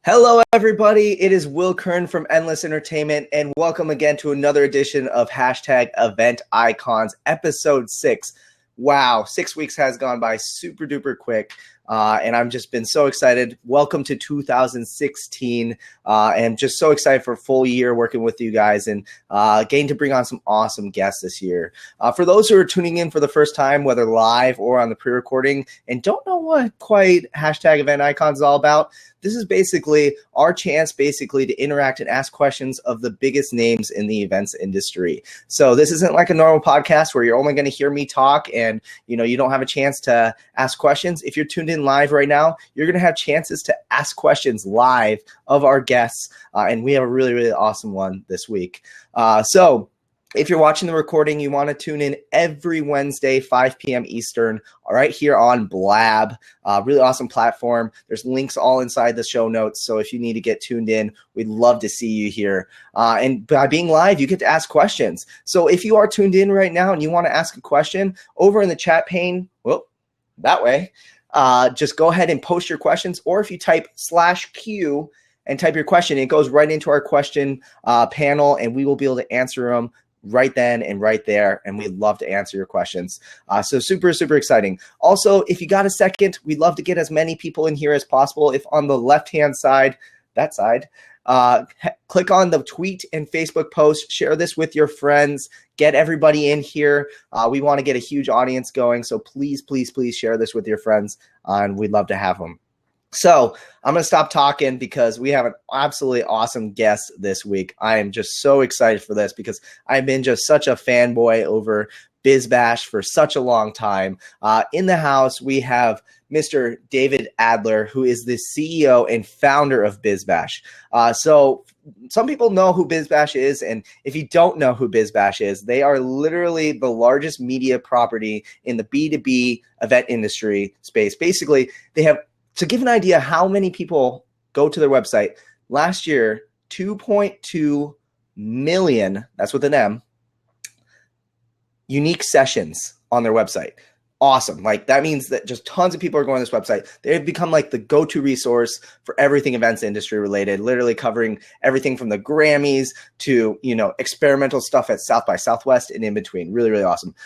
Hello, everybody. It is Will Kern from Endless Entertainment, and welcome again to another edition of #EventIcons, episode 6. Wow, 6 weeks has gone by super duper quick, and I've just been so excited. Welcome to 2016, and just so excited for a full year working with you guys and getting to bring on some awesome guests this year. For those who are tuning in for the first time, whether live or on the pre-recording, and don't know what quite #EventIcons is all about, this is basically our chance to interact and ask questions of the biggest names in the events industry. So this isn't like a normal podcast where you're only going to hear me talk and you don't have a chance to ask questions. If you're tuned in live right now, you're going to have chances to ask questions live of our guests, and we have a really, really awesome one this week. So if you're watching the recording, you want to tune in every Wednesday, 5 p.m. Eastern, right here on Blab. Really awesome platform. There's links all inside the show notes. So if you need to get tuned in, we'd love to see you here. And by being live, you get to ask questions. So if you are tuned in right now and you want to ask a question, over in the chat pane, well, that way, just go ahead and post your questions. Or if you type /Q and type your question, it goes right into our question panel, and we will be able to answer them right then and right there, and we'd love to answer your questions. So super, super exciting. Also, if you got a second, we'd love to get as many people in here as possible. If on the left-hand side, that side, click on the tweet and Facebook post, share this with your friends, get everybody in here. We want to get a huge audience going, so please, please, please share this with your friends, and we'd love to have them. So I'm going to stop talking because we have an absolutely awesome guest this week. I am just so excited for this because I've been just such a fanboy over BizBash for such a long time. In the house, we have Mr. David Adler, who is the CEO and founder of BizBash. So some people know who BizBash is, and if you don't know who BizBash is, they are literally the largest media property in the B2B event industry space. Basically, they have, to give an idea how many people go to their website, last year, 2.2 million, that's with an M, unique sessions on their website. Awesome. Like, that means that just tons of people are going to this website. They've become like the go-to resource for everything events industry related, literally covering everything from the Grammys to, experimental stuff at South by Southwest and in between. Really, really awesome.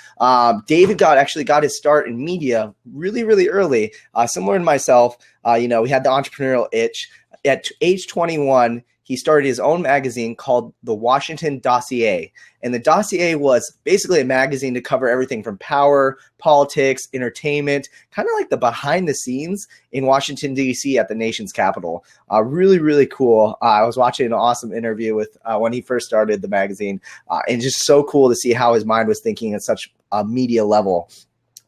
David actually got his start in media really, really early. Similar to myself, we had the entrepreneurial itch. At age 21, he started his own magazine called the Washington Dossier. And the Dossier was basically a magazine to cover everything from power, politics, entertainment, kind of like the behind the scenes in Washington, D.C. at the nation's capital. Really, really cool. I was watching an awesome interview with when he first started the magazine, and just so cool to see how his mind was thinking at such a media level.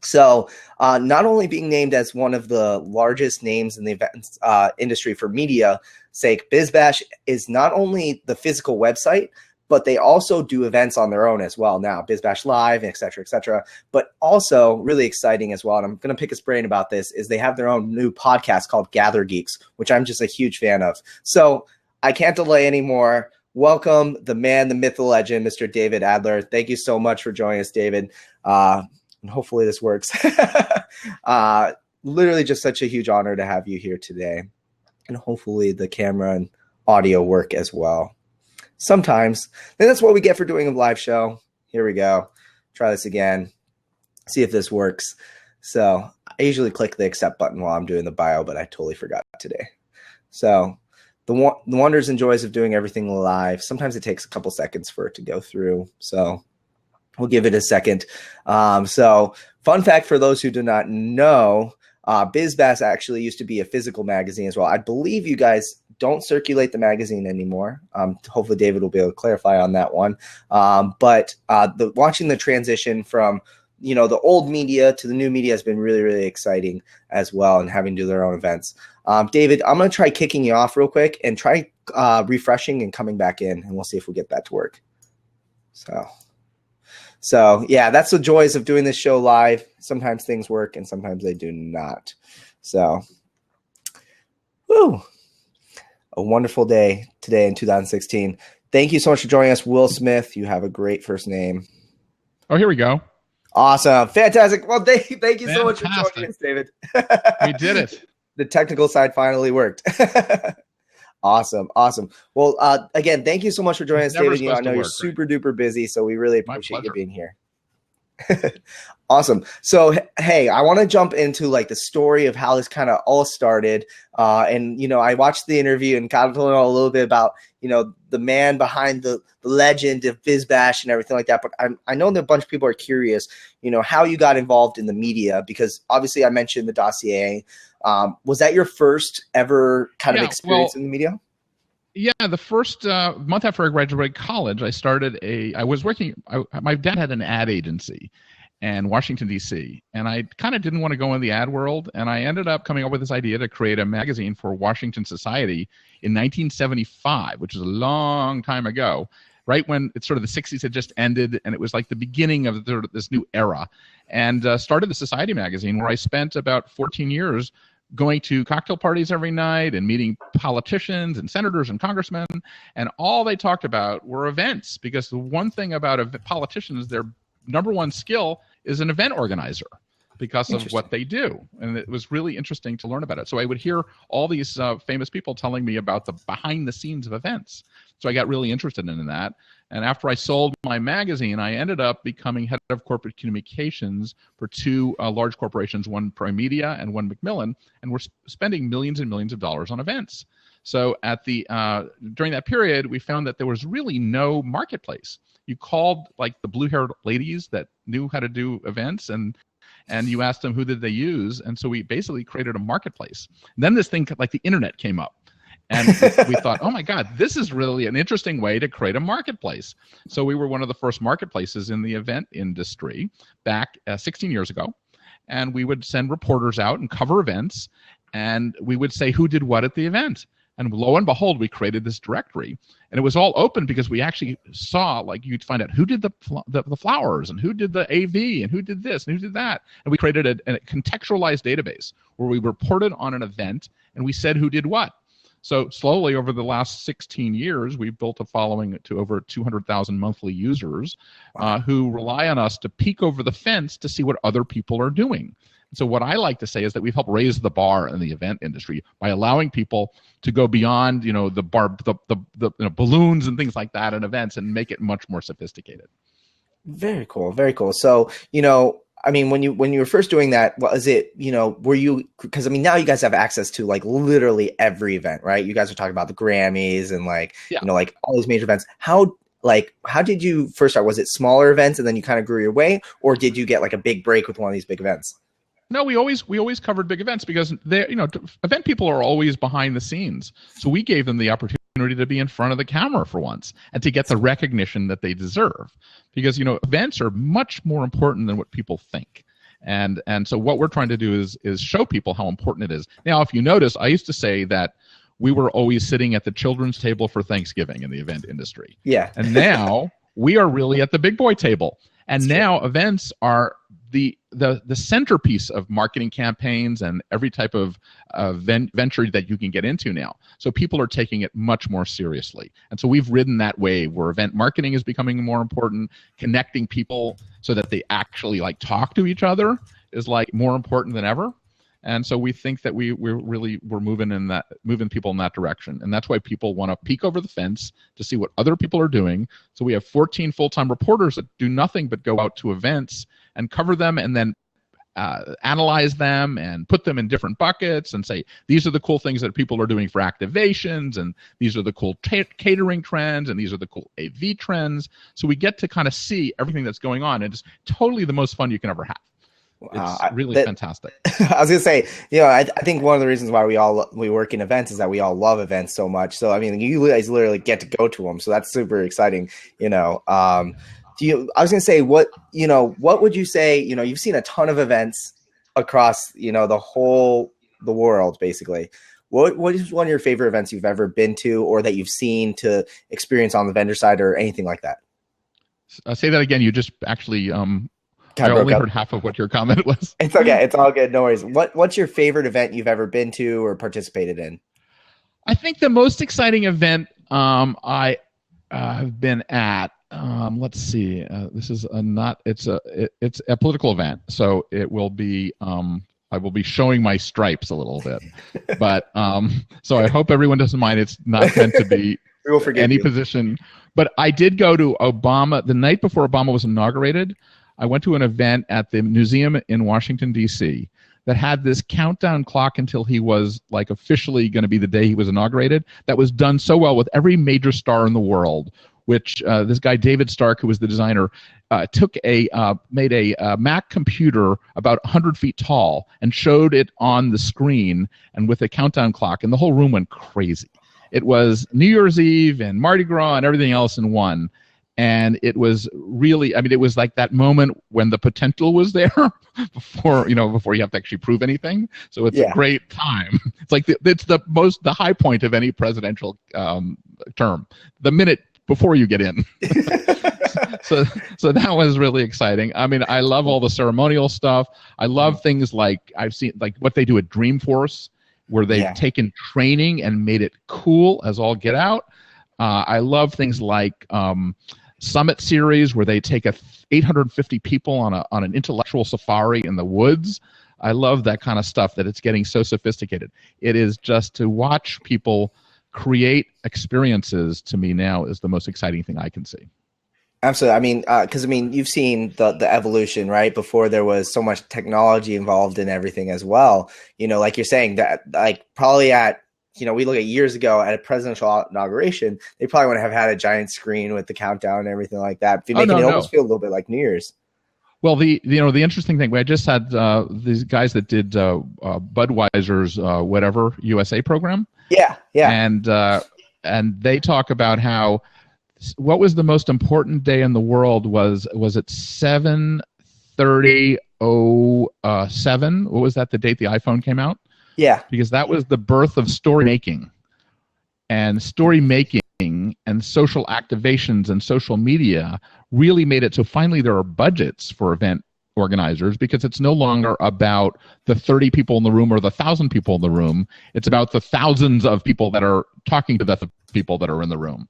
So not only being named as one of the largest names in the events industry for media sake, BizBash is not only the physical website, but they also do events on their own as well now, BizBash Live, et cetera, but also really exciting as well, and I'm going to pick his brain about this, is they have their own new podcast called GatherGeeks, which I'm just a huge fan of. So I can't delay anymore. Welcome the man, the myth, the legend, Mr. David Adler. Thank you so much for joining us, David. And hopefully this works. Literally just such a huge honor to have you here today. And hopefully the camera and audio work as well. Sometimes. And that's what we get for doing a live show. Here we go. Try this again. See if this works. So I usually click the accept button while I'm doing the bio, but I totally forgot today. So the wonders and joys of doing everything live. Sometimes it takes a couple seconds for it to go through. So we'll give it a second. So fun fact for those who do not know, BizBash actually used to be a physical magazine as well. I believe you guys don't circulate the magazine anymore. Hopefully David will be able to clarify on that one. But watching the transition from the old media to the new media has been really, really exciting as well, and having to do their own events. David, I'm going to try kicking you off real quick and try refreshing and coming back in, and we'll see if we get that to work. So yeah, that's the joys of doing this show live. Sometimes things work and sometimes they do not. So, a wonderful day today in 2016. Thank you so much for joining us, Will Smith. You have a great first name. Oh, here we go. Awesome. Fantastic. Well, thank you so much for joining us, David. We did it. The technical side finally worked. Awesome. Well, again, thank you so much for joining us, Never David. I supposed to know you're work, right? super duper busy, so we really My appreciate you pleasure. being here. Awesome. So, hey, I want to jump into like the story of how this kind of all started. And, I watched the interview and got to know a little bit about, the man behind the legend of BizBash and everything like that. But I know that a bunch of people are curious, how you got involved in the media, because obviously I mentioned the Dossier. Was that your first ever kind of experience in the media? Yeah, the first month after I graduated college, my dad had an ad agency in Washington, D.C., and I kind of didn't want to go in the ad world, and I ended up coming up with this idea to create a magazine for Washington Society in 1975, which is a long time ago, right when it's sort of the 60s had just ended, and it was like the beginning of this new era, and started the Society magazine, where I spent about 14 years going to cocktail parties every night and meeting politicians and senators and congressmen, and all they talked about were events, because the one thing about politicians, their number one skill is an event organizer because of what they do. And it was really interesting to learn about it. So I would hear all these famous people telling me about the behind the scenes of events. So I got really interested in that. And after I sold my magazine, I ended up becoming head of corporate communications for two large corporations, one Prime Media and one Macmillan, and we're spending millions and millions of dollars on events. So during that period, we found that there was really no marketplace. You called like the blue-haired ladies that knew how to do events, and you asked them who did they use, and so we basically created a marketplace. And then this thing like the internet came up, and we thought, oh my God, this is really an interesting way to create a marketplace. So we were one of the first marketplaces in the event industry back 16 years ago, and we would send reporters out and cover events, and we would say who did what at the event. And lo and behold, we created this directory, and it was all open because we actually saw, like, you'd find out who did the flowers and who did the AV and who did this and who did that. And we created a contextualized database where we reported on an event and we said who did what. So slowly over the last 16 years, we've built a following to over 200,000 monthly users who rely on us to peek over the fence to see what other people are doing. So what I like to say is that we've helped raise the bar in the event industry by allowing people to go beyond, the balloons and things like that at events and make it much more sophisticated. Very cool. Very cool. So, I mean, when you were first doing that, was it, were you, because I mean, now you guys have access to like literally every event, right? You guys are talking about the Grammys and like, like all these major events. How did you first start? Was it smaller events and then you kind of grew your way, or did you get like a big break with one of these big events? No, we always covered big events because event people are always behind the scenes. So we gave them the opportunity to be in front of the camera for once and to get the recognition that they deserve. Because events are much more important than what people think. And so what we're trying to do is show people how important it is. Now, if you notice, I used to say that we were always sitting at the children's table for Thanksgiving in the event industry. Yeah. And now we are really at the big boy table. And now events are the centerpiece of marketing campaigns and every type of venture that you can get into now. So people are taking it much more seriously. And so we've ridden that wave where event marketing is becoming more important, connecting people so that they actually like talk to each other is like more important than ever. And so we think that we're moving people in that direction. And that's why people want to peek over the fence to see what other people are doing. So we have 14 full-time reporters that do nothing but go out to events and cover them and then analyze them and put them in different buckets and say, these are the cool things that people are doing for activations, and these are the cool catering trends, and these are the cool AV trends. So we get to kind of see everything that's going on, and it's totally the most fun you can ever have. It's really fantastic. I was gonna say, I think one of the reasons why we work in events is that we all love events so much. So I mean, you guys literally get to go to them, so that's super exciting. I was gonna say, what would you say? You've seen a ton of events across the world, basically. What is one of your favorite events you've ever been to, or that you've seen to experience on the vendor side, or anything like that? Say that again. You just actually. I only heard half of what your comment was. It's okay. It's all good. No worries. What's your favorite event you've ever been to or participated in? I think the most exciting event I have been at. Let's see. This is it's a political event, so it will be I will be showing my stripes a little bit. But so I hope everyone doesn't mind. It's not meant to be We will forgive any you. position. But I did go to Obama the night before Obama was inaugurated. I went to an event at the museum in Washington, D.C. that had this countdown clock until he was like officially going to be the day he was inaugurated. That was done so well with every major star in the world, which this guy David Stark, who was the designer, made a Mac computer about 100 feet tall and showed it on the screen and with a countdown clock, and the whole room went crazy. It was New Year's Eve and Mardi Gras and everything else in one. And it was really, I mean, it was like that moment when the potential was there before you have to actually prove anything. So it's a great time. It's like it's the high point of any presidential term, the minute before you get in. So that was really exciting. I mean, I love all the ceremonial stuff. I love things like I've seen like what they do at Dreamforce, where they've taken training and made it cool as all get out. I love things like Summit Series, where they take 850 people on an intellectual safari in the woods. I love that kind of stuff, that it's getting so sophisticated. It is just to watch people create experiences, to me now, is the most exciting thing I can see. Absolutely. I mean, because you've seen the evolution, right? Before there was so much technology involved in everything as well. Like you're saying that, like probably at, we look at years ago at a presidential inauguration, they probably would have had a giant screen with the countdown and everything like that, making it almost feel a little bit like New Year's. Well, the interesting thing, I just had these guys that did Budweiser's whatever USA program. Yeah. And they talk about how what was the most important day in the world was it 7/30/07? What was that? The date the iPhone came out? Yeah. Because that was the birth of story making. And story making and social activations and social media really made it so finally there are budgets for event organizers, because it's no longer about the 30 people in the room or the 1,000 people in the room. It's about the thousands of people that are talking to the people that are in the room.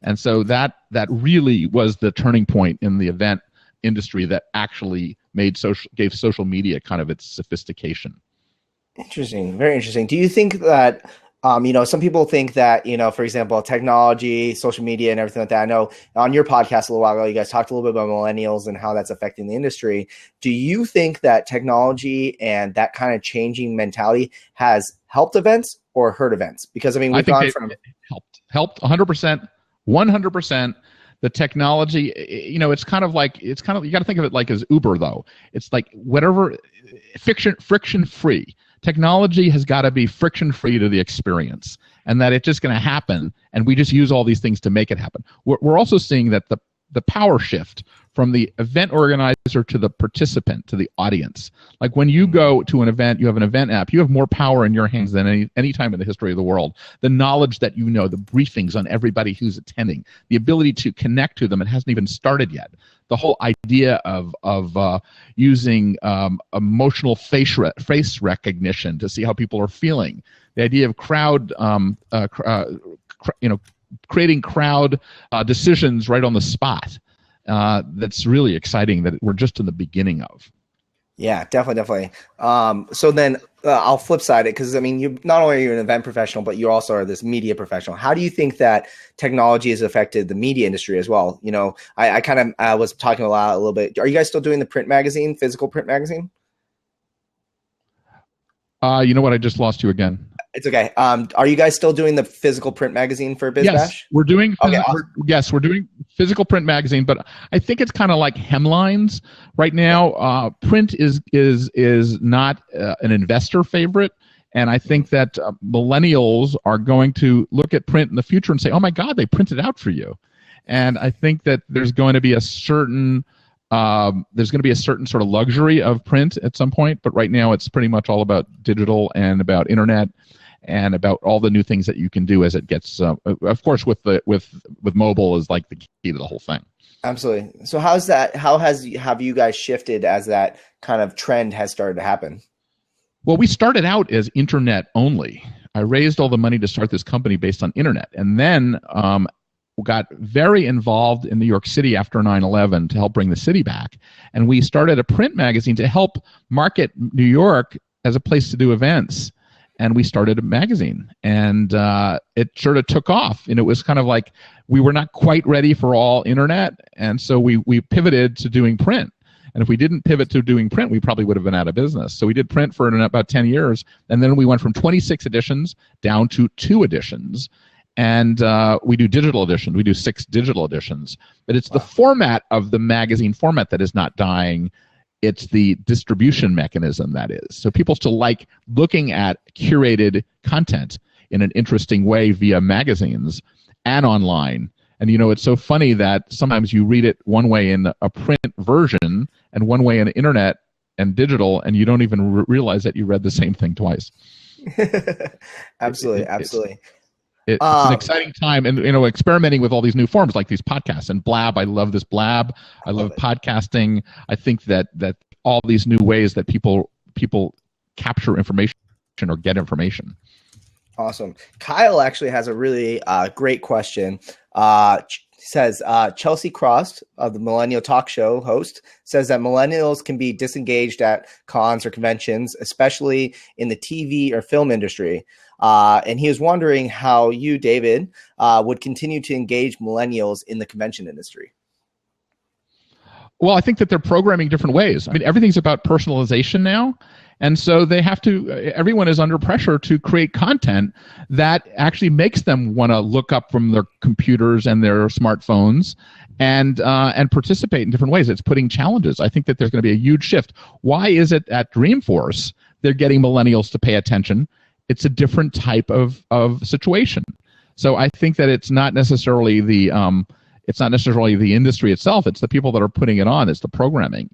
And so that really was the turning point in the event industry that actually gave social media kind of its sophistication. Interesting. Very interesting. Do you think that, some people think that, for example, technology, social media and everything like that. I know on your podcast a little while ago, you guys talked a little bit about millennials and how that's affecting the industry. Do you think that technology and that kind of changing mentality has helped events or hurt events? Because, we've gone from... Helped 100%. 100%. The technology, it's kind of you got to think of it like as Uber, though. It's like whatever, friction free. Technology has got to be friction free to the experience, and that it's just going to happen. And we just use all these things to make it happen. We're also seeing that the power shift from the event organizer to the participant, to the audience. Like when you go to an event, you have an event app, you have more power in your hands than any time in the history of the world. The knowledge that the briefings on everybody who's attending, the ability to connect to them, it hasn't even started yet. The whole idea of using emotional face recognition to see how people are feeling. The idea of creating crowd decisions right on the spot. That's really exciting that we're just in the beginning of. Yeah, definitely. So then I'll flip side it, because you not only are you an event professional, but you also are this media professional. How do you think that technology has affected the media industry as well? I kind of was talking a little bit. Are you guys still doing the print magazine, physical print magazine? You know what? I just lost you again. It's okay. Are you guys still doing the physical print magazine for BizBash? Yes, we're doing. Okay, awesome. We're doing physical print magazine, but I think it's kind of like hemlines right now. Print is not an investor favorite, and I think that millennials are going to look at print in the future and say, "Oh my God, they printed out for you," and I think that there's going to be a certain sort of luxury of print at some point, but right now it's pretty much all about digital and about internet and about all the new things that you can do as it gets. Of course, with mobile is like the key to the whole thing. Absolutely. So how's that? How have you guys shifted as that kind of trend has started to happen? Well, we started out as internet only. I raised all the money to start this company based on internet, and then got very involved in New York City after 9/11 to help bring the city back. And we started a print magazine to help market New York as a place to do events. And we started a magazine, and it sort of took off. And it was kind of like we were not quite ready for all internet, and so we pivoted to doing print. And if we didn't pivot to doing print, we probably would have been out of business. So we did print for about 10 years, and then we went from 26 editions down to 2 editions. And we do digital editions. We do 6 digital editions. But it's the format of the magazine format that is not dying. It's the distribution mechanism that is. So people still like looking at curated content in an interesting way via magazines and online. And it's so funny that sometimes you read it one way in a print version and one way in the internet and digital, and you don't even realize that you read the same thing twice. Absolutely. It's an exciting time, and experimenting with all these new forms like these podcasts and Blab. I love this Blab. I love podcasting. I think that all these new ways that people capture information or get information. Awesome. Kyle actually has a really great question. Says Chelsea Cross, of the Millennial Talk Show host, says that millennials can be disengaged at cons or conventions, especially in the TV or film industry. And he was wondering how you, David, would continue to engage millennials in the convention industry. Well, I think that they're programming different ways. I mean, everything's about personalization now. And so everyone is under pressure to create content that actually makes them want to look up from their computers and their smartphones and participate in different ways. It's putting challenges. I think that there's going to be a huge shift. Why is it at Dreamforce they're getting millennials to pay attention? It's a different type of situation. So I think that it's not necessarily the industry itself. It's the people that are putting it on. It's the programming.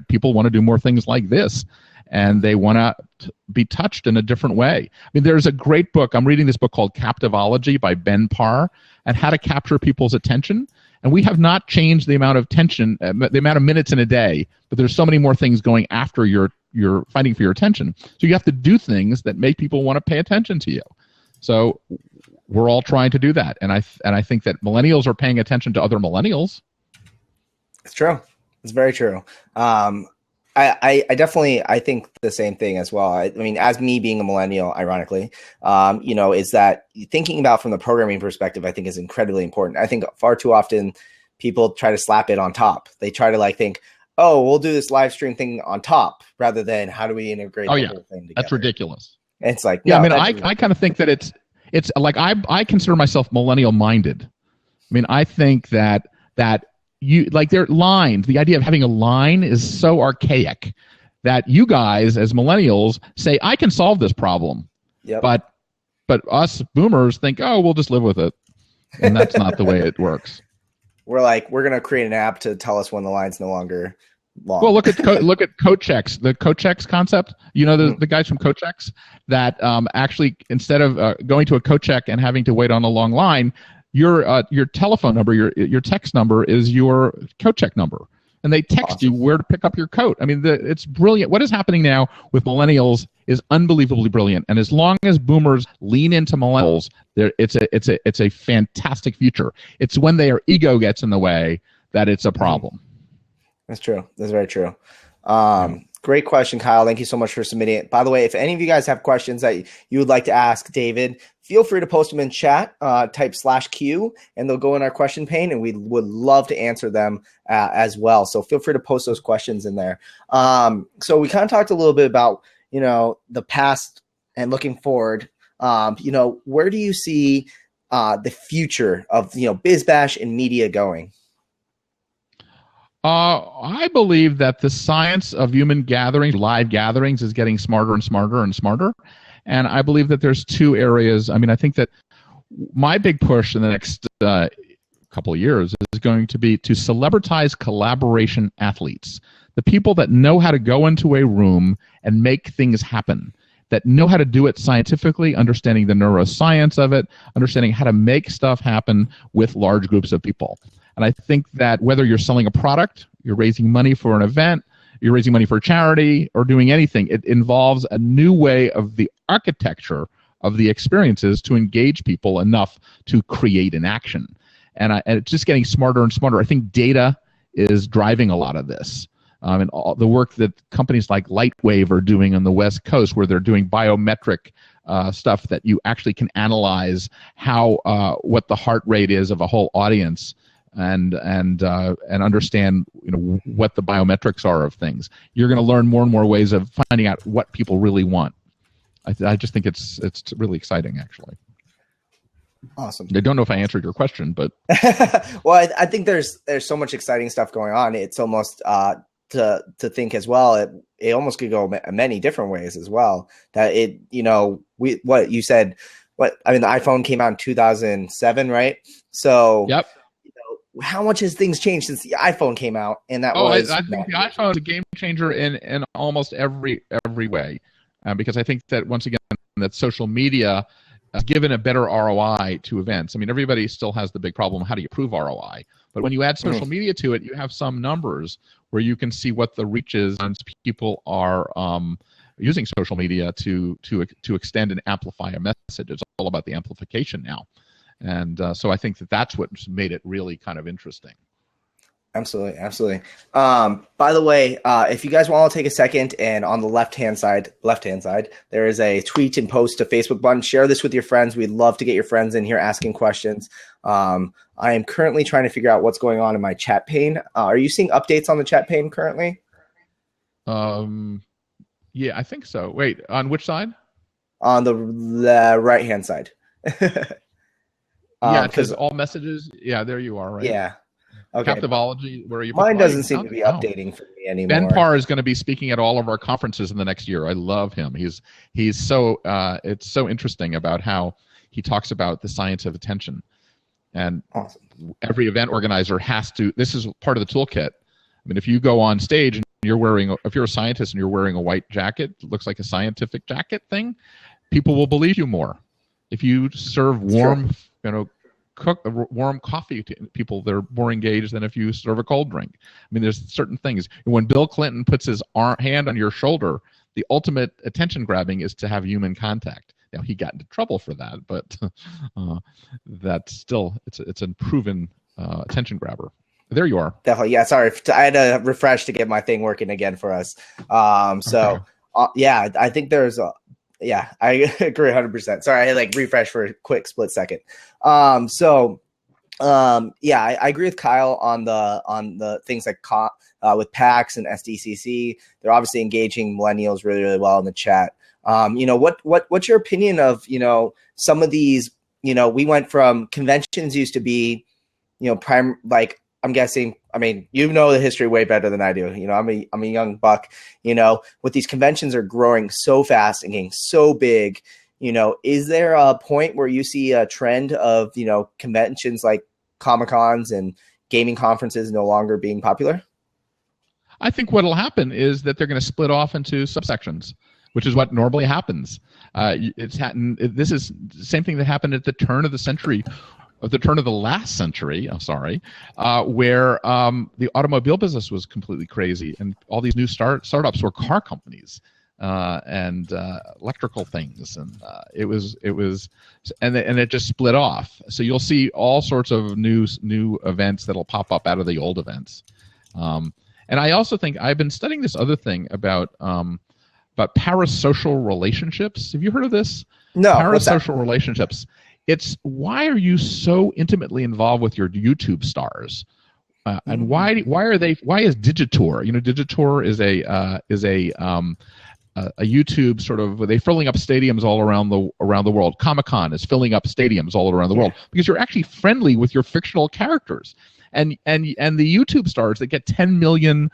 People want to do more things like this, and they want to be touched in a different way. I mean, there's a great book. I'm reading this book called Captivology by Ben Parr, and how to capture people's attention. And we have not changed the amount of the amount of minutes in a day, but there's so many more things going after you're fighting for your attention. So you have to do things that make people want to pay attention to you. So we're all trying to do that, and I think that millennials are paying attention to other millennials. It's true. It's very true. I definitely think the same thing as well. I mean, as me being a millennial, ironically, is that thinking about from the programming perspective, I think is incredibly important. I think far too often people try to slap it on top. They try to think, oh, we'll do this live stream thing on top, rather than how do we integrate the whole thing together. That's ridiculous. And it's like, no, I mean, I kind of think that it's like I consider myself millennial minded. I mean, I think that you like their lines. The idea of having a line is so archaic that you guys as millennials say, I can solve this problem. Yep. But us boomers think, oh, we'll just live with it. And that's not the way it works. We're going to create an app to tell us when the line's no longer long. Well, look at CodeChecks, the CodeChecks concept. The guys from CodeChecks that actually, instead of going to a CodeCheck and having to wait on a long line, your telephone number, your text number is your CodeCheck number, and they text you where to pick up your coat. I mean, it's brilliant. What is happening now with millennials is unbelievably brilliant, and as long as boomers lean into millennials, it's a fantastic future. It's when their ego gets in the way that it's a problem. That's true. That's very true. Great question, Kyle. Thank you so much for submitting it. By the way, if any of you guys have questions that you would like to ask David, feel free to post them in chat, type /Q, and they'll go in our question pane, and we would love to answer them as well. So feel free to post those questions in there. So we kind of talked a little bit about, the past and looking forward. Where do you see the future of, BizBash and media going? I believe that the science of human gatherings, live gatherings, is getting smarter and smarter and smarter. And I believe that there's 2 areas. I mean, I think that my big push in the next couple of years is going to be to celebritize collaboration athletes, the people that know how to go into a room and make things happen, that know how to do it scientifically, understanding the neuroscience of it, understanding how to make stuff happen with large groups of people. And I think that whether you're selling a product, you're raising money for an event, you're raising money for a charity, or doing anything, it involves a new way of the architecture of the experiences to engage people enough to create an action. And it's just getting smarter and smarter. I think data is driving a lot of this. and all the work that companies like Lightwave are doing on the West Coast, where they're doing biometric stuff that you actually can analyze what the heart rate is of a whole audience, and understand what the biometrics are of things. You're going to learn more and more ways of finding out what people really want. I just think it's really exciting, actually. Awesome. I don't know if I answered your question, but well, I think there's so much exciting stuff going on. It's almost to think as well. It almost could go many different ways as well. That what you said. The iPhone came out in 2007, right? So yep. How much has things changed since the iPhone came out? And that I think the iPhone is a game changer in almost every way, because I think that once again that social media has given a better ROI to events. Everybody still has the big problem: how do you prove ROI? But when you add social media to it, you have some numbers where you can see what the reach is once people are using social media to extend and amplify a message. It's all about the amplification now. And so I think that's what's made it really kind of interesting. Absolutely. By the way, if you guys want to take a second, and on the left-hand side, there is a tweet and post to Facebook button. Share this with your friends. We'd love to get your friends in here asking questions. I am currently trying to figure out what's going on in my chat pane. Are you seeing updates on the chat pane currently? Yeah, I think so. Wait, on which side? On the right-hand side. Yeah, because all messages. Yeah, there you are. Right. Yeah. Okay. Captivology. Where are you? Mine doesn't seem to be updating for me anymore. Ben Parr is going to be speaking at all of our conferences in the next year. I love him. He's so it's so interesting about how he talks about the science of attention, and awesome. Every event organizer has to. This is part of the toolkit. If you go on stage and if you're a scientist and you're wearing a white jacket, it looks like a scientific jacket thing, people will believe you more. If you serve warm, cook warm coffee to people, they're more engaged than if you serve a cold drink. There's certain things. When Bill Clinton puts his hand on your shoulder, the ultimate attention grabbing is to have human contact. Now, he got into trouble for that, but that's still it's a proven attention grabber. There you are. Definitely. Yeah. Sorry, I had to refresh to get my thing working again for us. Yeah, I think there's yeah, I agree 100%. Sorry, I had refresh for a quick split second. Yeah, I agree with Kyle on the things like with PAX and SDCC. They're obviously engaging millennials really, really well in the chat. What's your opinion of some of these? We went from conventions used to be, I'm guessing. The history way better than I do. I'm a young buck. With these conventions are growing so fast and getting so big. Is there a point where you see a trend of conventions like Comic-Cons and gaming conferences no longer being popular? I think what'll happen is that they're going to split off into subsections, which is what normally happens. This is the same thing that happened at the turn of the century. At the turn of the last century, where the automobile business was completely crazy, and all these new startups were car companies and electrical things, and it just split off. So you'll see all sorts of new events that'll pop up out of the old events. And I also think I've been studying this other thing about parasocial relationships. Have you heard of this? No. Parasocial relationships. It's why are you so intimately involved with your YouTube stars, and why is Digitour? Digitour is a YouTube sort of, they're filling up stadiums all around the world. Comic-Con is filling up stadiums all around the world because you're actually friendly with your fictional characters, and the YouTube stars that get 10 million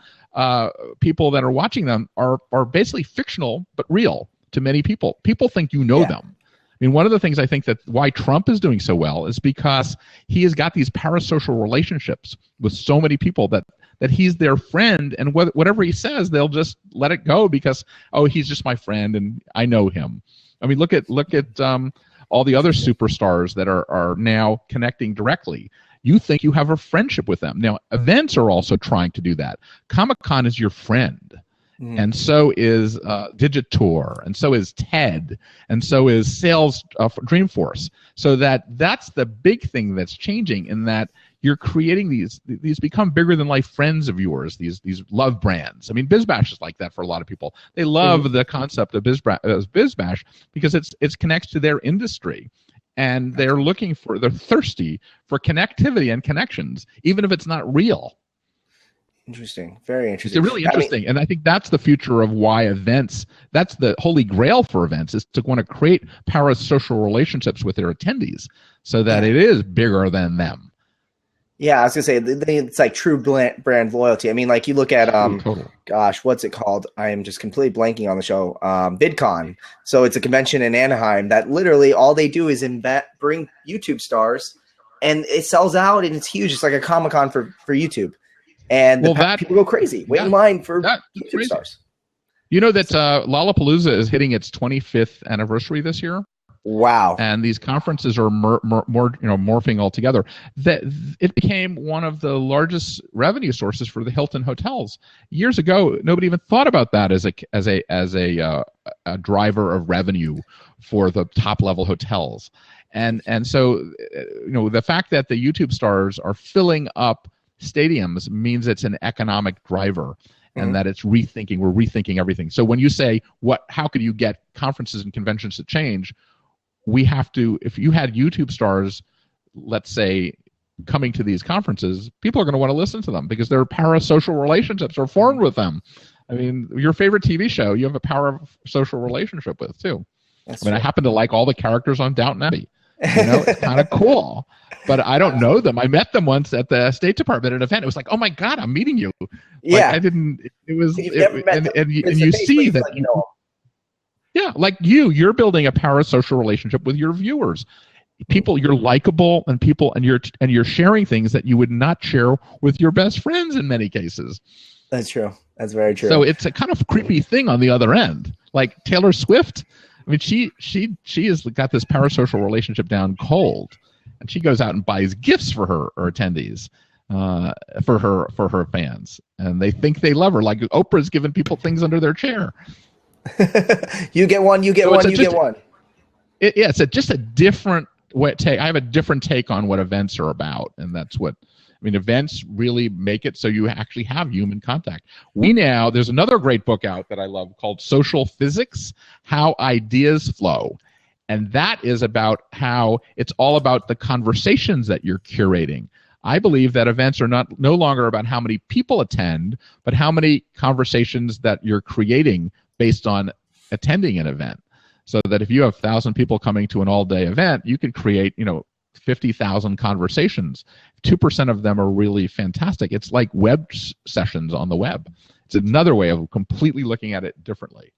people that are watching them are basically fictional but real to many people. People think them. One of the things I think that why Trump is doing so well is because he has got these parasocial relationships with so many people that he's their friend, and whatever he says, they'll just let it go because, he's just my friend and I know him. Look at all the other superstars that are now connecting directly. You think you have a friendship with them. Now, events are also trying to do that. Comic-Con is your friend. And so is Digitour, and so is TED, and so is Sales Dreamforce. So that's the big thing that's changing, in that you're creating these become bigger than life friends of yours, these love brands. I mean, BizBash is like that for a lot of people. They love the concept of BizBash because it connects to their industry. And they're thirsty for connectivity and connections, even if it's not real. Interesting. Very interesting. It's really interesting. And I think that's the future of why events, that's the holy grail for events, is to want to create parasocial relationships with their attendees so that it is bigger than them. Yeah, I was going to say, it's like true brand loyalty. I mean, like you look at, gosh, what's it called? I am just completely blanking on the show. VidCon. So it's a convention in Anaheim that literally all they do is bring YouTube stars, and it sells out, and it's huge. It's like a Comic-Con for YouTube. And people go crazy. Wait in line for YouTube stars. You know that Lollapalooza is hitting its 25th anniversary this year? Wow. And these conferences are morphing all together. That it became one of the largest revenue sources for the Hilton hotels. Years ago, nobody even thought about that as a driver of revenue for the top level hotels. And so the fact that the YouTube stars are filling up stadiums means it's an economic driver. And that it's we're rethinking everything. So when you say how could you get conferences and conventions to change? We have to, if you had YouTube stars, let's say, coming to these conferences, people are going to want to listen to them because their parasocial relationships are formed with them. I mean, your favorite TV show, you have a parasocial relationship with, too. I happen to like all the characters on Downton Abbey. It's kind of cool. But I don't know them. I met them once at the State Department at an event. It was like, oh my God, I'm meeting you. Yeah. I didn't, it was, and you see that. Yeah, like you're building a parasocial relationship with your viewers. People, you're likable, and you're sharing things that you would not share with your best friends in many cases. That's true. That's very true. So it's a kind of creepy thing on the other end. Like Taylor Swift, I mean, she has got this parasocial relationship down cold, and she goes out and buys gifts for her attendees, for her fans, and they think they love her. Like Oprah's giving people things under their chair. You get one, you get one, you get one. It's just a different take. I have a different take on what events are about, and that's what events really make it so you actually have human contact. There's another great book out that I love called Social Physics: How Ideas Flow, and that is about how it's all about the conversations that you're curating. I believe that events are no longer about how many people attend, but how many conversations that you're creating based on attending an event. So that if you have 1,000 people coming to an all-day event, you can create, 50,000 conversations. 2% of them are really fantastic. It's like web sessions on the web. It's another way of completely looking at it differently.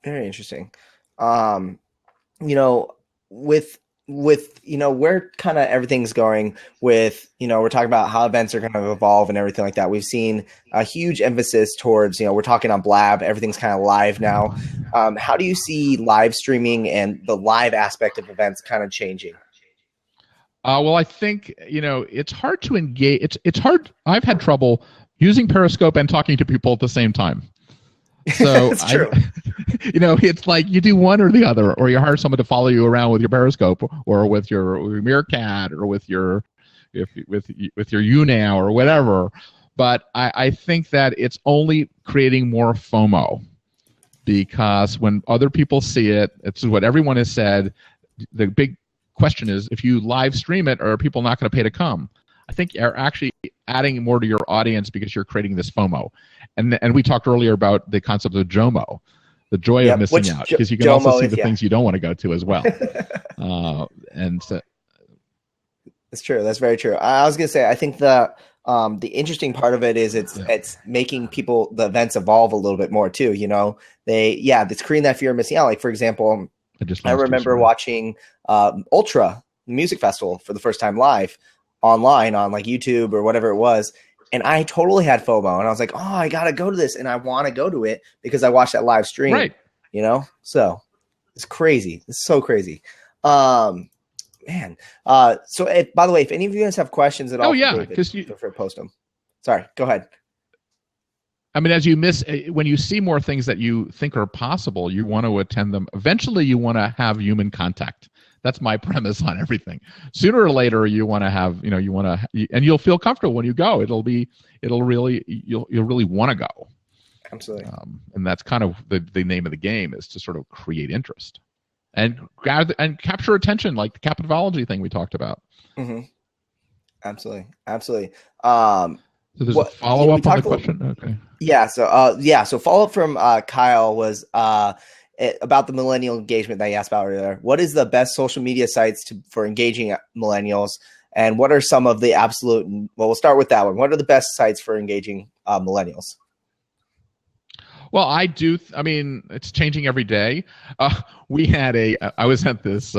Very interesting. With where kind of everything's going with, we're talking about how events are going to evolve and everything like that. We've seen a huge emphasis towards, we're talking on Blab, everything's kind of live now. How do you see live streaming and the live aspect of events kind of changing? Well, I think, it's hard to engage. It's hard. I've had trouble using Periscope and talking to people at the same time. So it's true. It's like you do one or the other, or you hire someone to follow you around with your Periscope, or with your Meerkat, or with your YouNow or whatever. But I think that it's only creating more FOMO, because when other people see it, it's what everyone has said. The big question is, if you live stream it, are people not going to pay to come? I think you're actually adding more to your audience because you're creating this FOMO. And we talked earlier about the concept of JOMO, the joy of missing out, because you can also see the things you don't want to go to as well. And so, that's true. That's very true. I was going to say, I think the interesting part of it is it's making the events evolve a little bit more too. It's creating that fear of missing out. Like, for example, I remember watching Ultra Music Festival for the first time live online on like YouTube or whatever it was. And I totally had FOMO, and I was like, oh, I got to go to this, and I want to go to it because I watched that live stream, right? So it's crazy. It's so crazy. Man. So by the way, if any of you guys have questions at all, because feel free to post them. Sorry, go ahead. I mean, when you see more things that you think are possible, you want to attend them. Eventually, you want to have human contact. That's my premise on everything. Sooner or later, you want to have, and you'll feel comfortable when you go. You'll really want to go. Absolutely. And that's kind of the name of the game, is to sort of create interest and capture attention, like the capitology thing we talked about. Mm-hmm. Absolutely. So there's a follow-up on the question? Okay. Yeah. So follow-up from Kyle was about the millennial engagement that you asked about earlier. What is the best social media sites for engaging millennials? And what are some of the we'll start with that one. What are the best sites for engaging millennials? Well, it's changing every day. I was at this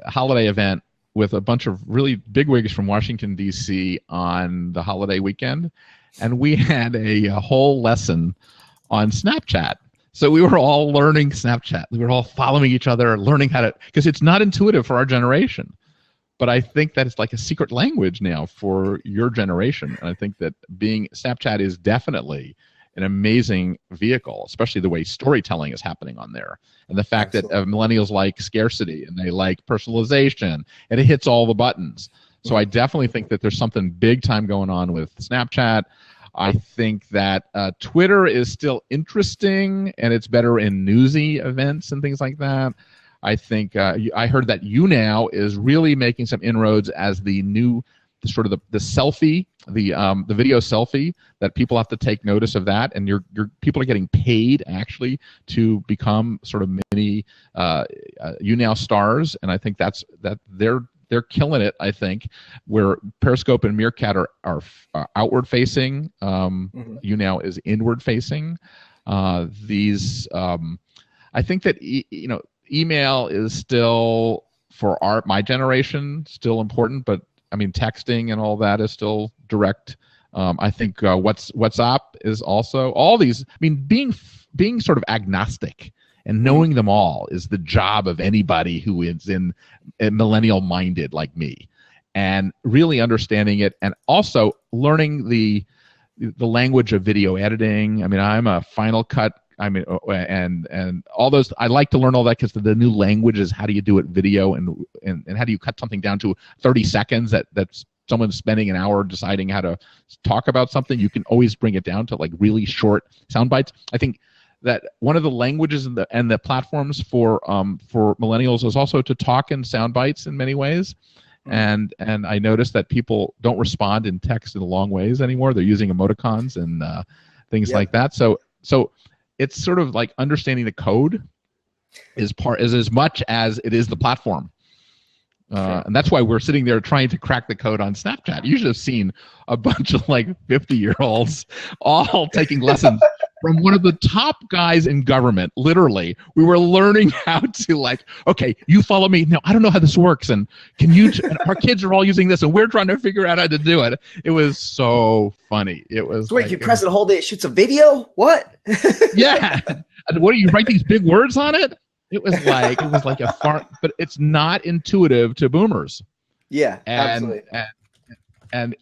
holiday event with a bunch of really bigwigs from Washington, D.C. on the holiday weekend, and we had a whole lesson on Snapchat. So we were all learning Snapchat. We were all following each other, learning how to, because it's not intuitive for our generation. But I think that it's like a secret language now for your generation. And I think that Snapchat is definitely an amazing vehicle, especially the way storytelling is happening on there. And the fact that millennials like scarcity and they like personalization, and it hits all the buttons. So I definitely think that there's something big time going on with Snapchat. I think that Twitter is still interesting, and it's better in newsy events and things like that. I think I heard that YouNow is really making some inroads as the new sort of the selfie, the video selfie, that people have to take notice of that, and your people are getting paid actually to become sort of mini YouNow stars, and I think that they're killing it. I think where Periscope and Meerkat are outward facing, YouNow is inward facing. I think that email is still for my generation still important, but I mean, texting and all that is still direct. I think WhatsApp is also all these. I mean, being sort of agnostic and knowing them all is the job of anybody who is in millennial minded like me, and really understanding it, and also learning the language of video editing. I mean, I'm a Final Cut. I mean, and all those. I like to learn all that because the new language is how do you do it video, and how do you cut something down to 30 seconds that's someone's spending an hour deciding how to talk about something. You can always bring it down to like really short sound bites. I think that one of the languages and the platforms for millennials is also to talk in sound bites in many ways. And I noticed that people don't respond in text in long ways anymore. They're using emoticons and things like that. So it's sort of like understanding the code is as much as it is the platform. And that's why we're sitting there trying to crack the code on Snapchat. You should have seen a bunch of like 50-year-olds all taking lessons from one of the top guys in government. Literally, we were learning how to like, okay, you follow me. No, I don't know how this works. And can you, and our kids are all using this and we're trying to figure out how to do it. It was so funny. It was. So wait, you press it, hold it, it shoots a video? What? Yeah. And what do you write these big words on it? It was like a far, but it's not intuitive to boomers. Yeah, absolutely.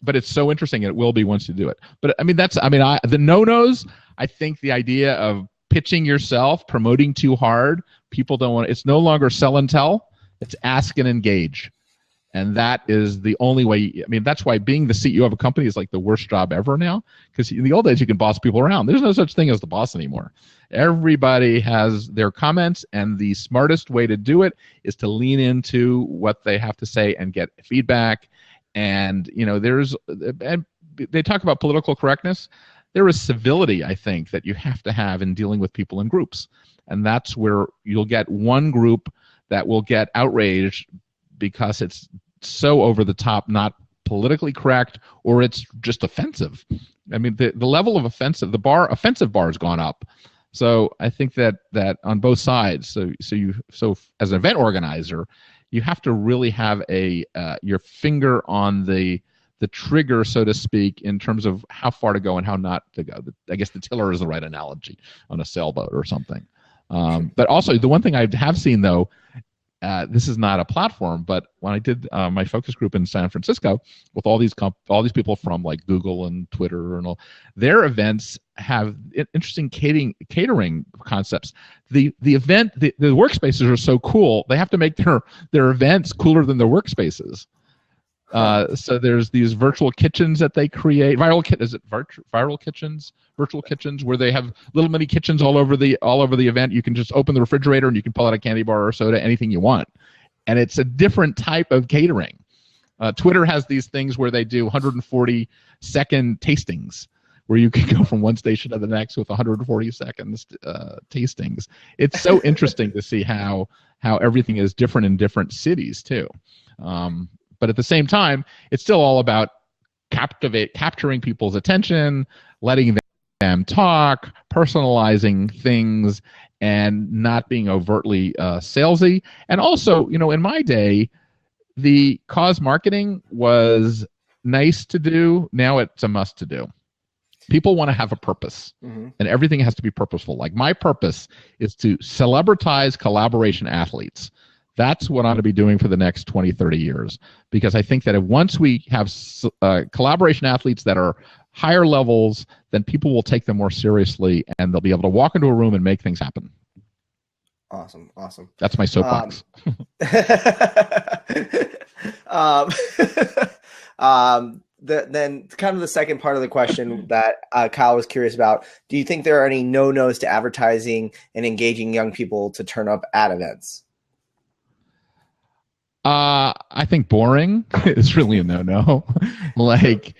But it's so interesting, and it will be once you do it. But I mean, the no-nos. I think the idea of pitching yourself, promoting too hard, people don't want. It's no longer sell and tell. It's ask and engage, and that is the only way. I mean, that's why being the CEO of a company is like the worst job ever now. Because in the old days, you can boss people around. There's no such thing as the boss anymore. Everybody has their comments, and the smartest way to do it is to lean into what they have to say and get feedback. And and they talk about political correctness. There is civility, I think, that you have to have in dealing with people in groups, and that's where you'll get one group that will get outraged because it's so over the top, not politically correct, or it's just offensive. I mean, the level of offensive bar has gone up. So I think that on both sides. So as an event organizer, you have to really have your finger on the trigger, so to speak, in terms of how far to go and how not to go. I guess the tiller is the right analogy on a sailboat or something. But also the one thing I have seen though, this is not a platform, but when I did my focus group in San Francisco with all these people from like Google and Twitter and all, their events have interesting catering concepts. The workspaces are so cool, they have to make their events cooler than their workspaces. So there's these virtual kitchens that they create. Virtual kitchens, where they have little mini kitchens all over the event. You can just open the refrigerator and you can pull out a candy bar or soda, anything you want. And it's a different type of catering. Twitter has these things where they do 140-second tastings, where you can go from one station to the next with 140 seconds tastings. It's so interesting to see how everything is different in different cities too. But at the same time, it's still all about capturing people's attention, letting them talk, personalizing things, and not being overtly salesy. And also, in my day, the cause marketing was nice to do. Now it's a must to do. People want to have a purpose, and everything has to be purposeful. Like my purpose is to celebritize collaboration athletes. That's what I'm going to be doing for the next 20, 30 years, because I think that once we have collaboration athletes that are higher levels, then people will take them more seriously, and they'll be able to walk into a room and make things happen. Awesome. That's my soapbox. Then kind of the second part of the question that Kyle was curious about, do you think there are any no-nos to advertising and engaging young people to turn up at events? I think boring is really a no-no. Like,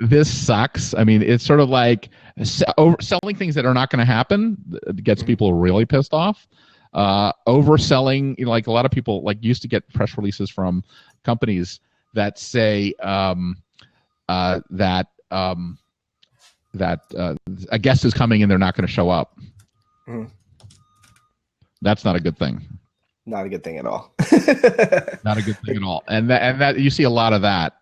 this sucks. I mean, it's sort of like selling things that are not going to happen. It gets people really pissed off. Overselling, like a lot of people used to get press releases from companies that say that a guest is coming and they're not going to show up. That's not a good thing. Not a good thing at all. Not a good thing at all. And that you see a lot of that.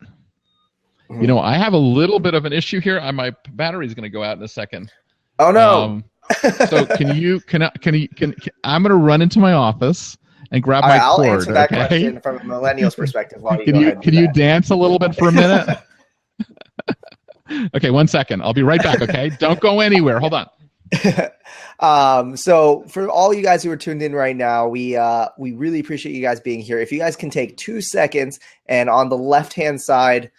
I have a little bit of an issue here. My battery is going to go out in a second. Oh no. So I'm going to run into my office and grab my I'll cord. Answer that question from a millennial's perspective. While can you dance a little bit for a minute? Okay, 1 second. I'll be right back. Okay, don't go anywhere. Hold on. So for all you guys who are tuned in right now, we really appreciate you guys being here. If you guys can take 2 seconds and on the left-hand side,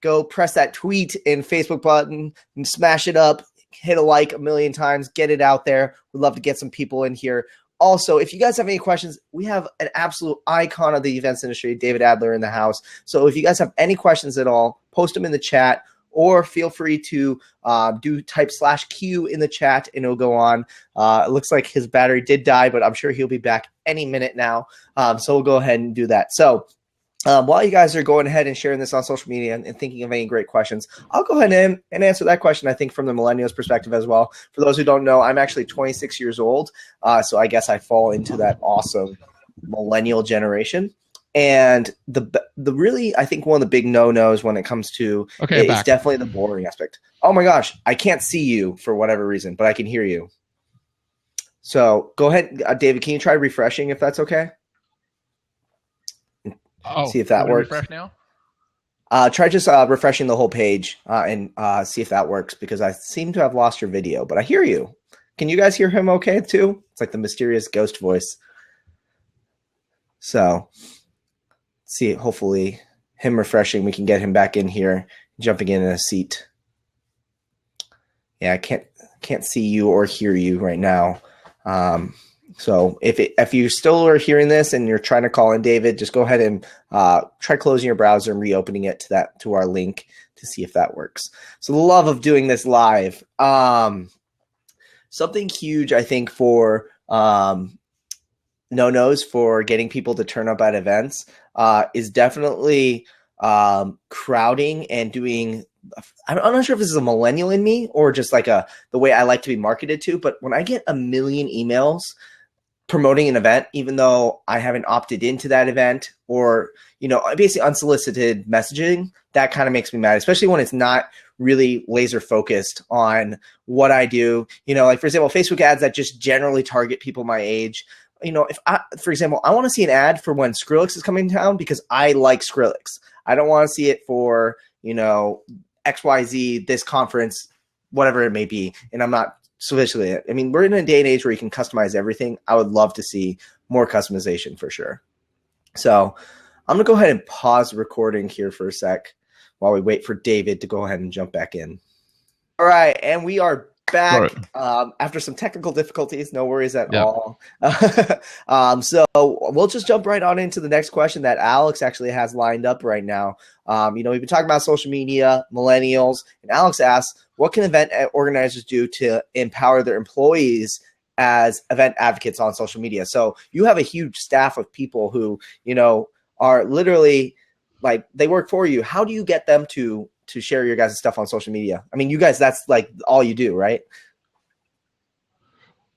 go press that tweet and Facebook button and smash it up, hit a like 1,000,000 times, get it out there. We'd love to get some people in here. Also, if you guys have any questions, we have an absolute icon of the events industry, David Adler, in the house. So if you guys have any questions at all, post them in the chat, or feel free to type /Q in the chat and it'll go on. It looks like his battery did die, but I'm sure he'll be back any minute now. So we'll go ahead and do that. So while you guys are going ahead and sharing this on social media and thinking of any great questions, I'll go ahead and answer that question, I think, from the millennials perspective as well. For those who don't know, I'm actually 26 years old. So I guess I fall into that awesome millennial generation. And the really, I think one of the big no-nos when it comes to is definitely the boring aspect. Oh my gosh, I can't see you for whatever reason, but I can hear you. So go ahead, David, can you try refreshing if that's okay? See if that works. Refresh now? Try just refreshing the whole page and see if that works, because I seem to have lost your video, but I hear you. Can you guys hear him okay too? It's like the mysterious ghost voice. So see, hopefully him refreshing, we can get him back in here, jumping in a seat. Yeah, I can't see you or hear you right now. So if you still are hearing this and you're trying to call in David, just go ahead and try closing your browser and reopening it to our link to see if that works. So the love of doing this live. Something huge, I think, for no-nos for getting people to turn up at events is definitely crowding and doing. I'm not sure if this is a millennial in me or just like the way I like to be marketed to, but when I get 1 million emails promoting an event, even though I haven't opted into that event, or, basically unsolicited messaging, that kind of makes me mad, especially when it's not really laser focused on what I do. Like, for example, Facebook ads that just generally target people my age. if for example, I want to see an ad for when Skrillex is coming to town because I like Skrillex. I don't want to see it for, XYZ, this conference, whatever it may be. And I'm not sufficiently, I mean, we're in a day and age where you can customize everything. I would love to see more customization for sure. So I'm going to go ahead and pause the recording here for a sec while we wait for David to go ahead and jump back in. All right. And we are back after some technical difficulties. No worries at all. So we'll just jump right on into the next question that Alex actually has lined up right now. We've been talking about social media, millennials, and Alex asks, what can event organizers do to empower their employees as event advocates on social media? So you have a huge staff of people who, are literally like, they work for you. How do you get them to share your guys' stuff on social media? I mean, you guys, that's like all you do, right?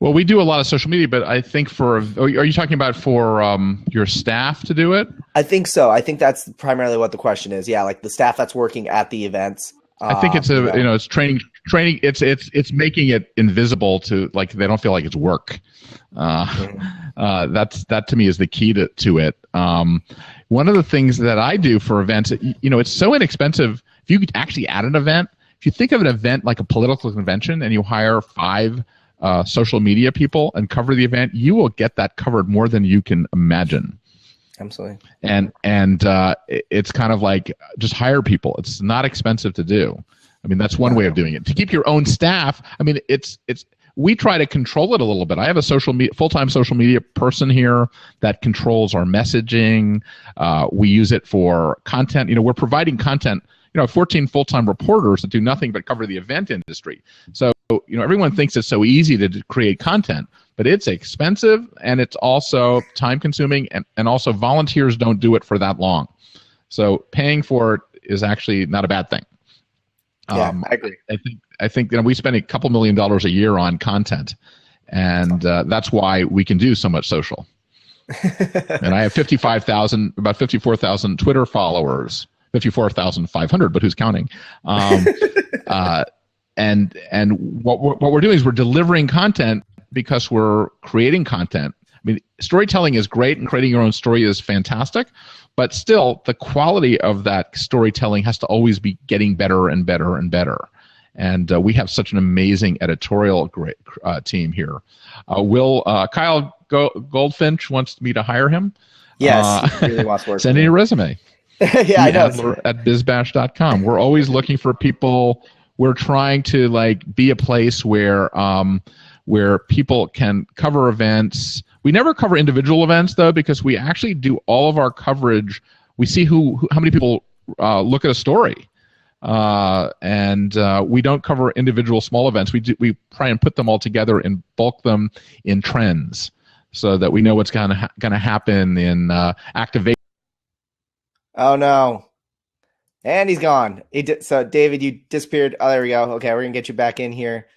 Well, we do a lot of social media, but I think are you talking about for your staff to do it? I think so. I think that's primarily what the question is. Yeah, like the staff that's working at the events. I think it's it's training. It's making it invisible to, like, they don't feel like it's work. That to me is the key to it. One of the things that I do for events, it's so inexpensive. If you could actually add an event, if you think of an event like a political convention and you hire 5 social media people and cover the event, you will get that covered more than you can imagine. Absolutely. And it's kind of like, just hire people. It's not expensive to do. I mean, that's one way of doing it. To keep your own staff, I mean, we try to control it a little bit. I have a full-time social media person here that controls our messaging. We use it for content. We're providing content. 14 full-time reporters that do nothing but cover the event industry. So, everyone thinks it's so easy to create content, but it's expensive and it's also time-consuming, and also volunteers don't do it for that long. So paying for it is actually not a bad thing. I agree. I think we spend a couple $1 million a year on content, and that's why we can do so much social. And I have about 54,000 Twitter followers. 54,500, but who's counting? And what we're doing is we're delivering content because we're creating content. I mean, storytelling is great, and creating your own story is fantastic, but still, the quality of that storytelling has to always be getting better and better and better. And we have such an amazing editorial team here. Kyle Goldfinch wants me to hire him. Yes, he really wants to work. Send in your resume. Yeah, I know. Adler at bizbash.com. We're always looking for people. We're trying to be a place where people can cover events. We never cover individual events though, because we actually do all of our coverage. We see how many people look at a story, and we don't cover individual small events. We try and put them all together and bulk them in trends, so that we know what's going to happen in activation. Oh no. And he's gone. So David, you disappeared. Oh, there we go. Okay, we're going to get you back in here.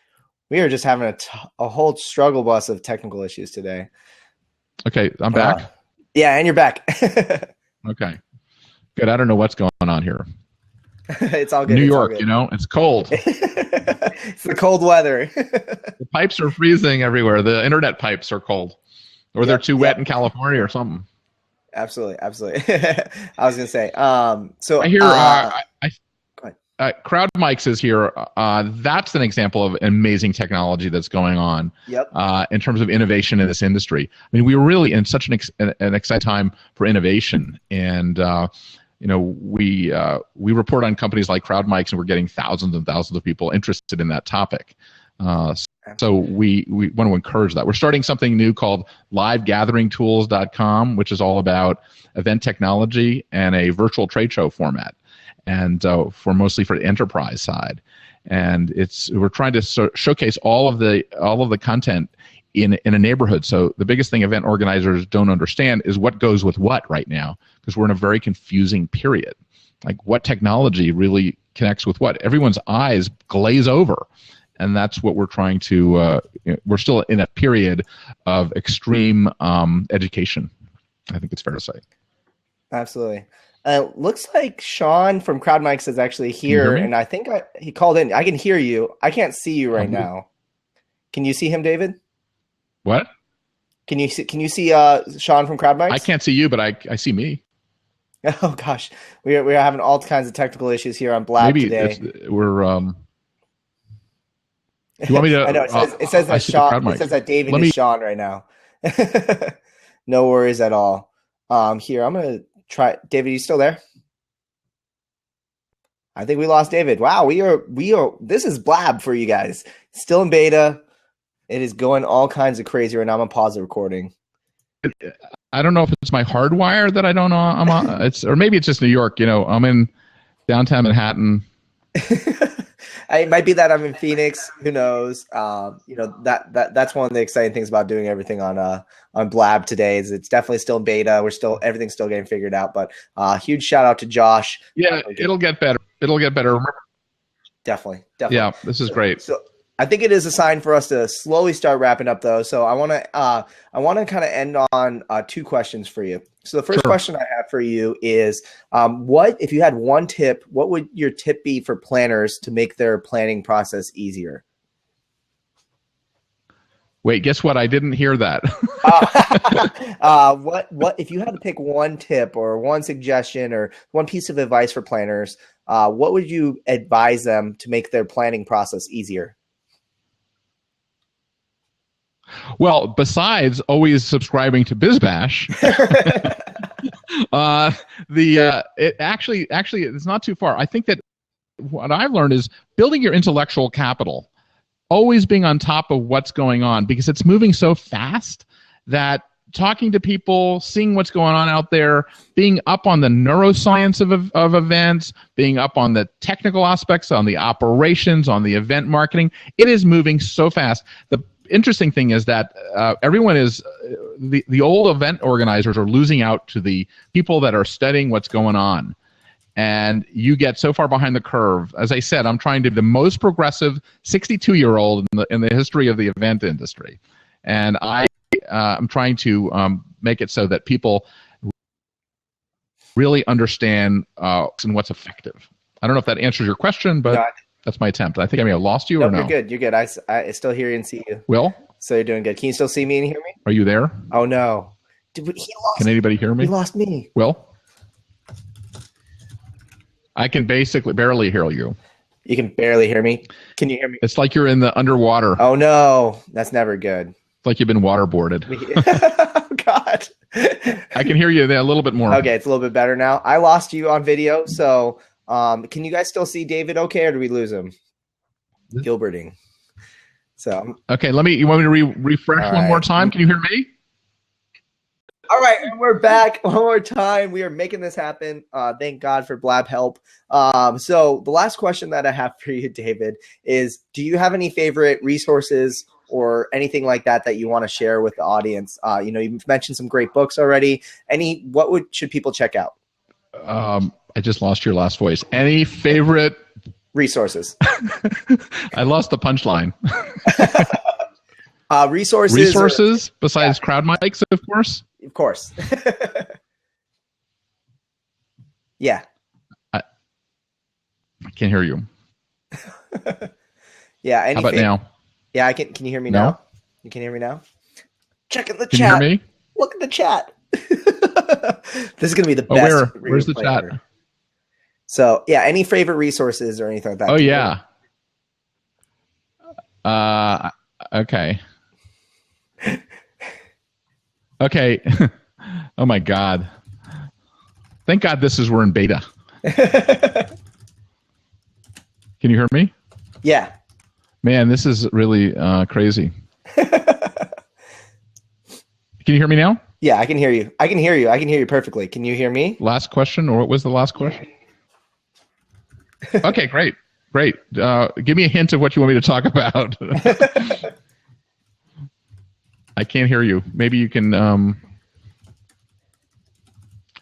We are just having a whole struggle bus of technical issues today. Okay, I'm back. Yeah, and you're back. Okay. Good. I don't know what's going on here. It's all good. New York, it's cold. It's the cold weather. The pipes are freezing everywhere. The internet pipes are cold. Or they're too wet in California or something. Absolutely. I was going to say, so I hear Crowd Mics is here. That's an example of amazing technology that's going on. Yep. In terms of innovation in this industry. I mean, we were really in such an exciting time for innovation, and we report on companies like Crowd Mics, and we're getting thousands and thousands of people interested in that topic. So we want to encourage that. We're starting something new called livegatheringtools.com, which is all about event technology and a virtual trade show format, and mostly for the enterprise side. And we're trying to showcase all of the content in a neighborhood. So the biggest thing event organizers don't understand is what goes with what right now, because we're in a very confusing period. Like, what technology really connects with what? Everyone's eyes glaze over. And that's what we're trying to, we're still in a period of extreme education. I think it's fair to say. Absolutely. Looks like Sean from Crowd Mics is actually here, and I think he called in. I can hear you. I can't see you right now. Can you see him, David? What? Can you see Sean from CrowdMics? I can't see you, but I see me. Oh gosh, we're having all kinds of technical issues here on Blab today. We're. Do you want me to? I know it says that Sean. It says that David is Sean right now. No worries at all. Here I'm gonna try. David, you still there? I think we lost David. Wow, we are. This is Blab for you guys. Still in beta. It is going all kinds of crazy right now. I'm gonna pause the recording. I don't know if it's my hardwire that I don't know. I'm on. Or maybe it's just New York. I'm in downtown Manhattan. It might be that I'm in Phoenix. Who knows? That's one of the exciting things about doing everything on Blab today. Is it's definitely still in beta. Everything's still getting figured out. But huge shout out to Josh. Yeah, it'll get better. It'll get better. Definitely. Yeah, this is great. So I think it is a sign for us to slowly start wrapping up, though. So I want to kind of end on two questions for you. So the first question I have for you is, if you had one tip, what would your tip be for planners to make their planning process easier? Wait, guess what? I didn't hear that. What if you had to pick one tip or one suggestion or one piece of advice for planners? What would you advise them to make their planning process easier? Well, besides always subscribing to BizBash, it actually it's not too far. I think that what I've learned is building your intellectual capital, always being on top of what's going on, because it's moving so fast that talking to people, seeing what's going on out there, being up on the neuroscience of events, being up on the technical aspects, on the operations, on the event marketing, it is moving so fast. The interesting thing is that everyone is the old event organizers are losing out to the people that are studying what's going on, and you get so far behind the curve. As I said, I'm trying to be the most progressive 62-year-old in the history of the event industry, and I'm trying to make it so that people really understand and what's effective. I don't know if that answers your question, but that's my attempt. I think I may have lost you or no? You're good. I still hear you and see you. Will? So you're doing good. Can you still see me and hear me? Are you there? Oh, no. Dude, he lost. Can anybody hear me? He lost me. Will? I can basically barely hear you. You can barely hear me? Can you hear me? It's like you're in the underwater. Oh, no. That's never good. It's like you've been waterboarded. Oh, God. I can hear you there a little bit more. Okay, it's a little bit better now. I lost you on video, so can you guys still see David okay, or do we lose him? Gilberting. So okay, you want me to refresh one more time? Can you hear me? All right, and we're back one more time. We are making this happen. Thank God for Blab help. So the last question that I have for you, David, is do you have any favorite resources or anything like that you want to share with the audience? You've mentioned some great books already. Should people check out? I just lost your last voice. Any favorite resources? I lost the punchline. Resources besides CrowdMics, of course. Of course. Yeah. I can't hear you. Yeah. How about now? Yeah, I can. Can you hear me now? You can hear me now? Check in the chat. Can you hear me? Look at the chat. This is going to be the best. Where's the chat? So, yeah, any favorite resources or anything like that? Oh, yeah. Okay. Okay. Oh, my God. Thank God we're in beta. Can you hear me? Yeah. Man, this is really crazy. Can you hear me now? Yeah, I can hear you. I can hear you perfectly. Can you hear me? Last question, or what was the last question? Okay, great. Give me a hint of what you want me to talk about. I can't hear you. Maybe you can...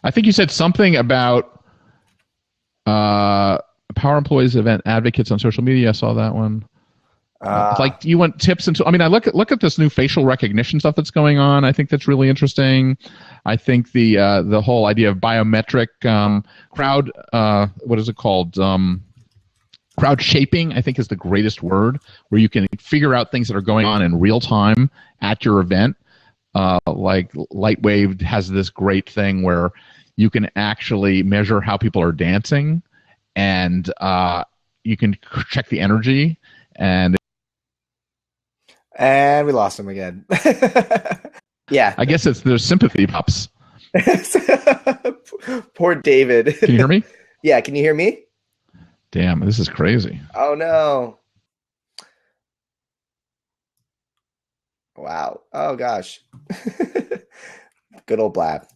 I think you said something about Power Employees Event Advocates on social media. I saw that one. Like you want tips into. I mean, I look at this new facial recognition stuff that's going on. I think that's really interesting. I think the whole idea of biometric crowd. What is it called? Crowd shaping, I think, is the greatest word, where you can figure out things that are going on in real time at your event. like Lightwave has this great thing where you can actually measure how people are dancing, and you can check the energy. And we lost him again. Yeah. I guess there's sympathy pops. Poor David. Can you hear me? Yeah, can you hear me? Damn, this is crazy. Oh no. Wow. Oh gosh. Good old Blab.